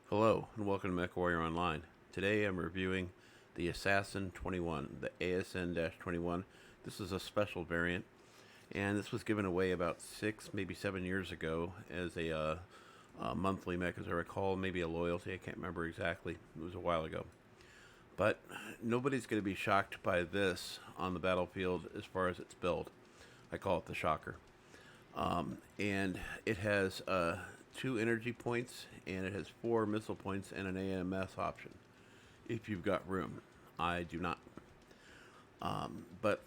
Hello and welcome to Mechwarrior Online. Today I'm reviewing the Assassin-21, the ASN-21. This is a special variant, and this was given away about 6, maybe 7 years ago as a monthly mech, as I recall, maybe a loyalty, I can't remember exactly, it was a while ago. But nobody's going to be shocked by this on the battlefield as far as its build. I call it the shocker. And it has 2 energy points, and it has 4 missile points and an AMS option if you've got room. I do not. But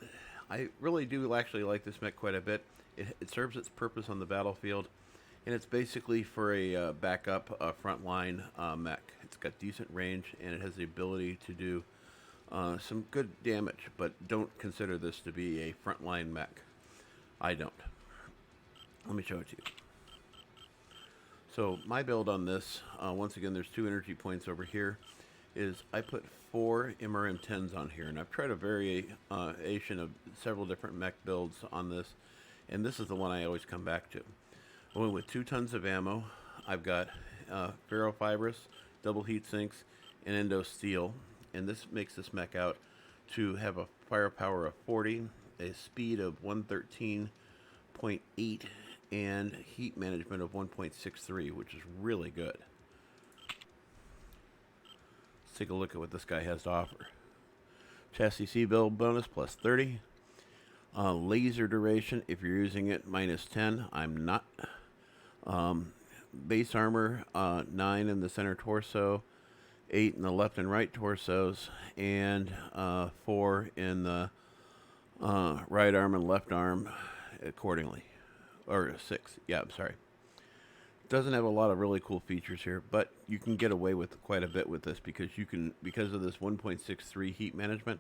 I really do actually like this mech quite a bit. It serves its purpose on the battlefield, and it's basically for a backup frontline mech. It's got decent range, and it has the ability to do some good damage, but don't consider this to be a frontline mech. I don't. Let me show it to you. So my build on this, once again, there's 2 energy points over here, is I put 4 MRM-10s on here, and I've tried a variation of several different mech builds on this, and this is the one I always come back to. I went with 2 tons of ammo. I've got ferrofibrous, double heat sinks, and endo steel, and this makes this mech out to have a firepower of 40, a speed of 113.8, and heat management of 1.63, which is really good. Let's take a look at what this guy has to offer. Chassis C build bonus plus 30. Laser duration, if you're using it, minus 10. I'm not. Base armor, 9 in the center torso, 8 in the left and right torsos, and 4 in the right arm and left arm accordingly. Or 6, yeah, I'm sorry. Doesn't have a lot of really cool features here, but you can get away with quite a bit with this because because of this 1.63 heat management,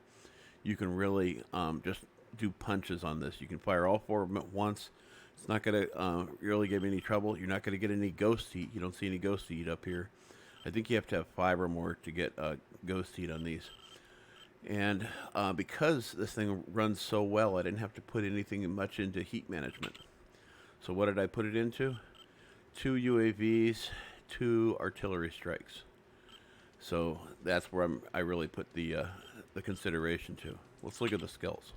you can really just do punches on this. You can fire all 4 of them at once. It's not going to really give you any trouble. You're not going to get any ghost heat. You don't see any ghost heat up here. I think you have to have 5 or more to get ghost heat on these. And because this thing runs so well, I didn't have to put anything much into heat management. So what did I put it into? 2 UAVs, 2 artillery strikes. So that's where I really put the consideration to. Let's look at the skills.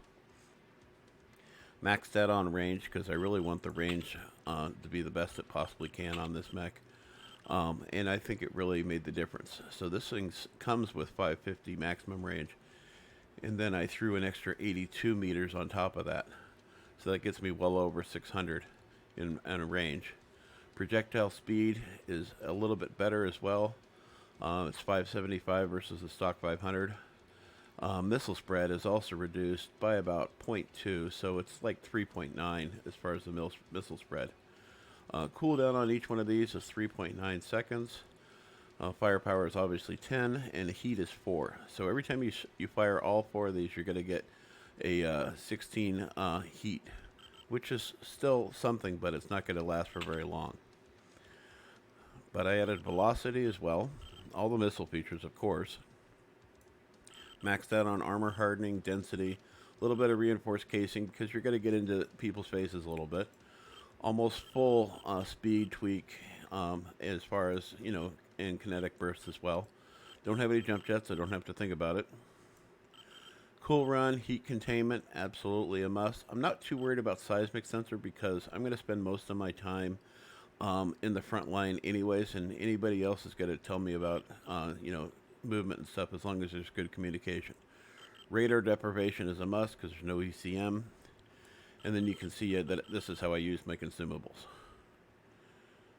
Maxed out on range because I really want the range to be the best it possibly can on this mech. And I think it really made the difference. So this thing comes with 550 maximum range. And then I threw an extra 82 meters on top of that. So that gets me well over 600 in range. Projectile speed is a little bit better as well. It's 575 versus the stock 500. Missile spread is also reduced by about 0.2, so it's like 3.9 as far as the missile spread. Cooldown on each one of these is 3.9 seconds. Firepower is obviously 10, and heat is 4. So every time you fire all 4 of these, you're going to get a 16 heat, which is still something, but it's not going to last for very long. But I added velocity as well, all the missile features, of course. Maxed out on armor hardening, density, a little bit of reinforced casing because you're going to get into people's faces a little bit. Almost full speed tweak as far as, and kinetic bursts as well. Don't have any jump jets, so don't have to think about it. Cool run, heat containment, absolutely a must. I'm not too worried about seismic sensor because I'm going to spend most of my time in the front line anyways, and anybody else is going to tell me about, movement and stuff as long as there's good communication. Radar deprivation is a must because there's no ECM. And then you can see that this is how I use my consumables.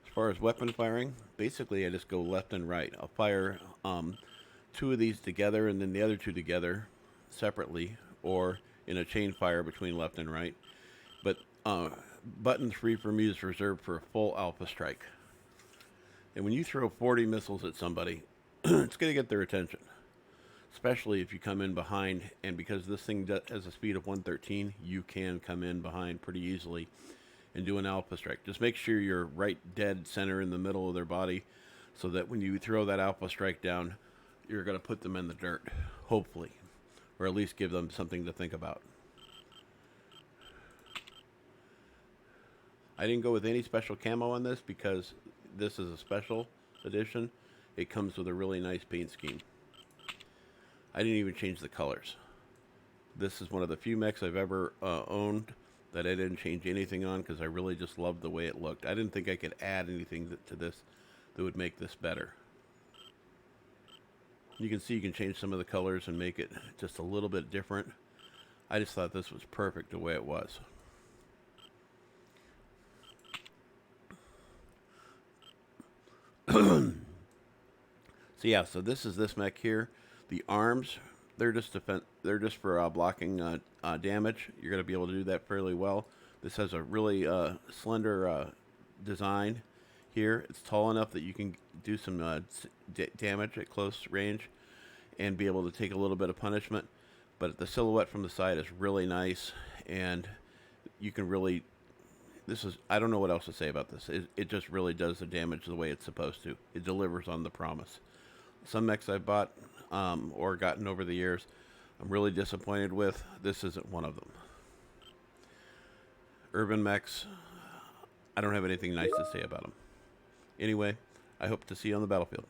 As far as weapon firing, basically I just go left and right. I'll fire 2 of these together and then the other 2 together separately or in a chain fire between left and right. But button 3 for me is reserved for a full alpha strike. And when you throw 40 missiles at somebody, it's going to get their attention. Especially if you come in behind, and because this thing has a speed of 113, you can come in behind pretty easily and do an alpha strike. Just make sure you're right dead center in the middle of their body so that when you throw that alpha strike down, you're going to put them in the dirt, hopefully, or at least give them something to think about. I didn't go with any special camo on this because this is a special edition it comes with a really nice paint scheme. I didn't even change the colors. This is one of the few mechs I've ever owned that I didn't change anything on because I really just loved the way it looked. I didn't think I could add anything to this that would make this better. You can see you can change some of the colors and make it just a little bit different. I just thought this was perfect the way it was. So yeah, so this is this mech here. The arms, they're just for blocking damage. You're going to be able to do that fairly well. This has a really slender design here. It's tall enough that you can do some damage at close range and be able to take a little bit of punishment. But the silhouette from the side is really nice, and you can really, I don't know what else to say about this. It just really does the damage the way it's supposed to. It delivers on the promise. Some mechs I've bought or gotten over the years, I'm really disappointed with. This isn't one of them. Urban mechs, I don't have anything nice to say about them. Anyway, I hope to see you on the battlefield.